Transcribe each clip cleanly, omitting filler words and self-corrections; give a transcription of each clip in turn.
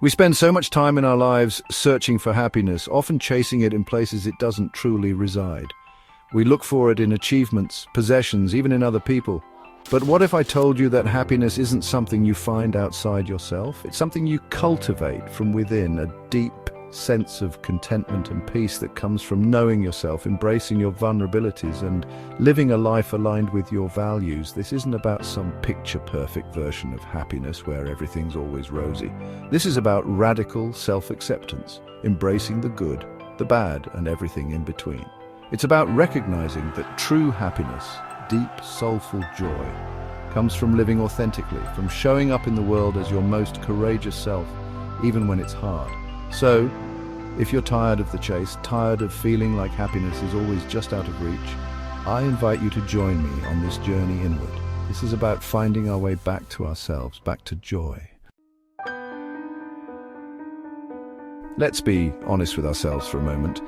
We spend so much time in our lives searching for happiness, often chasing it in places it doesn't truly reside. We look for it in achievements, possessions, even in other people. But what if I told you that happiness isn't something you find outside yourself? It's something you cultivate from within, a deep sense of contentment and peace that comes from knowing yourself, embracing your vulnerabilities, and living a life aligned with your values. This isn't about some picture-perfect version of happiness where everything's always rosy. This is about radical self-acceptance, embracing the good, the bad, and everything in between. It's about recognizing that true happiness, deep, soulful joy, comes from living authentically, from showing up in the world as your most courageous self, even when it's hard. So, if you're tired of the chase, tired of feeling like happiness is always just out of reach, I invite you to join me on this journey inward. This is about finding our way back to ourselves, back to joy. Let's be honest with ourselves for a moment.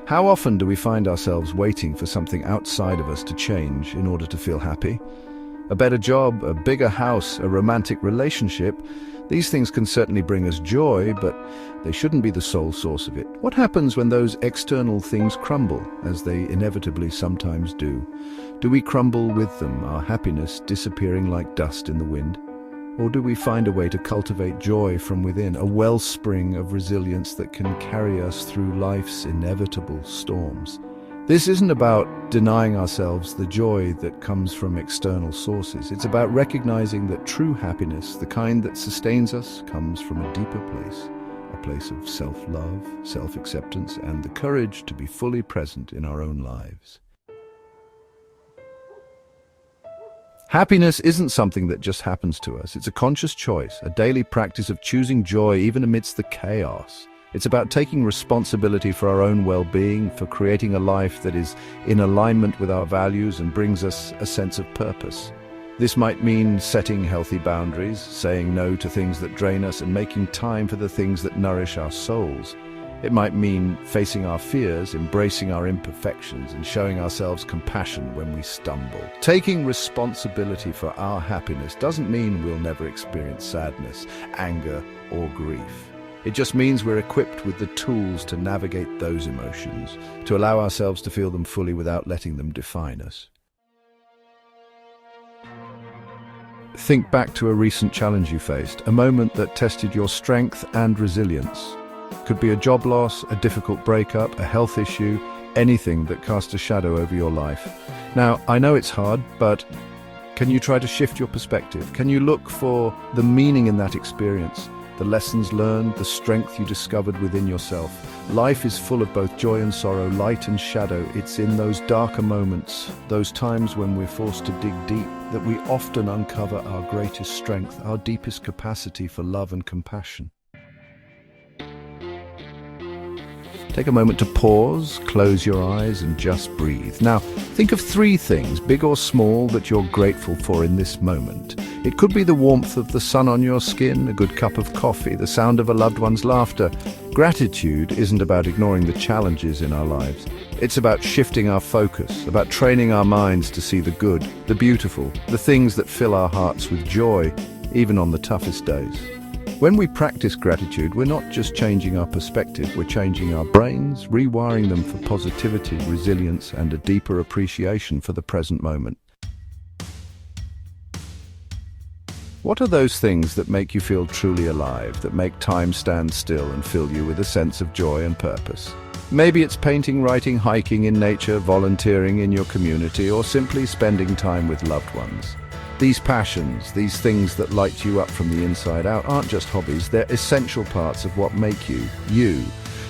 How often do we find ourselves waiting for something outside of us to change in order to feel happy? A better job, a bigger house, a romantic relationship. These things can certainly bring us joy, but they shouldn't be the sole source of it. What happens when those external things crumble, as they inevitably sometimes do? Do we crumble with them, our happiness disappearing like dust in the wind? Or do we find a way to cultivate joy from within, a wellspring of resilience that can carry us through life's inevitable storms? This isn't about denying ourselves the joy that comes from external sources. It's about recognizing that true happiness, the kind that sustains us, comes from a deeper place, a place of self-love, self-acceptance, and the courage to be fully present in our own lives. Happiness isn't something that just happens to us. It's a conscious choice, a daily practice of choosing joy even amidst the chaos. It's about taking responsibility for our own well-being, for creating a life that is in alignment with our values and brings us a sense of purpose. This might mean setting healthy boundaries, saying no to things that drain us, and making time for the things that nourish our souls. It might mean facing our fears, embracing our imperfections, and showing ourselves compassion when we stumble. Taking responsibility for our happiness doesn't mean we'll never experience sadness, anger, or grief. It just means we're equipped with the tools to navigate those emotions, to allow ourselves to feel them fully without letting them define us. Think back to a recent challenge you faced, a moment that tested your strength and resilience. Could be a job loss, a difficult breakup, a health issue, anything that cast a shadow over your life. Now, I know it's hard, but can you try to shift your perspective? Can you look for the meaning in that experience? The lessons learned, the strength you discovered within yourself. Life is full of both joy and sorrow, light and shadow. It's in those darker moments, those times when we're forced to dig deep, that we often uncover our greatest strength, our deepest capacity for love and compassion. Take a moment to pause, close your eyes, and just breathe. Now, think of 3 things, big or small, that you're grateful for in this moment. It could be the warmth of the sun on your skin, a good cup of coffee, the sound of a loved one's laughter. Gratitude isn't about ignoring the challenges in our lives. It's about shifting our focus, about training our minds to see the good, the beautiful, the things that fill our hearts with joy, even on the toughest days. When we practice gratitude, we're not just changing our perspective, we're changing our brains, rewiring them for positivity, resilience, and a deeper appreciation for the present moment. What are those things that make you feel truly alive, that make time stand still and fill you with a sense of joy and purpose? Maybe it's painting, writing, hiking in nature, volunteering in your community, or simply spending time with loved ones. These passions, these things that light you up from the inside out, aren't just hobbies, they're essential parts of what make you, you.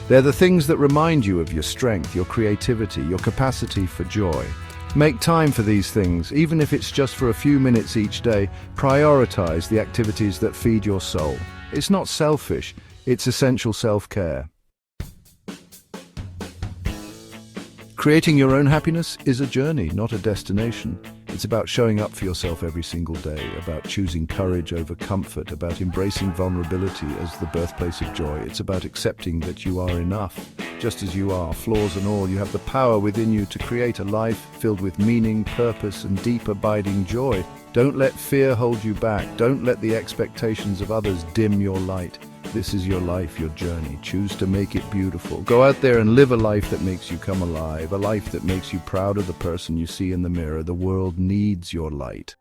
They're the things that remind you of your strength, your creativity, your capacity for joy. Make time for these things, even if it's just for a few minutes each day. Prioritize the activities that feed your soul. It's not selfish, it's essential self-care. Creating your own happiness is a journey, not a destination. It's about showing up for yourself every single day, about choosing courage over comfort, about embracing vulnerability as the birthplace of joy. It's about accepting that you are enough. Just as you are, flaws and all, you have the power within you to create a life filled with meaning, purpose, and deep abiding joy. Don't let fear hold you back. Don't let the expectations of others dim your light. This is your life, your journey. Choose to make it beautiful. Go out there and live a life that makes you come alive, a life that makes you proud of the person you see in the mirror. The world needs your light.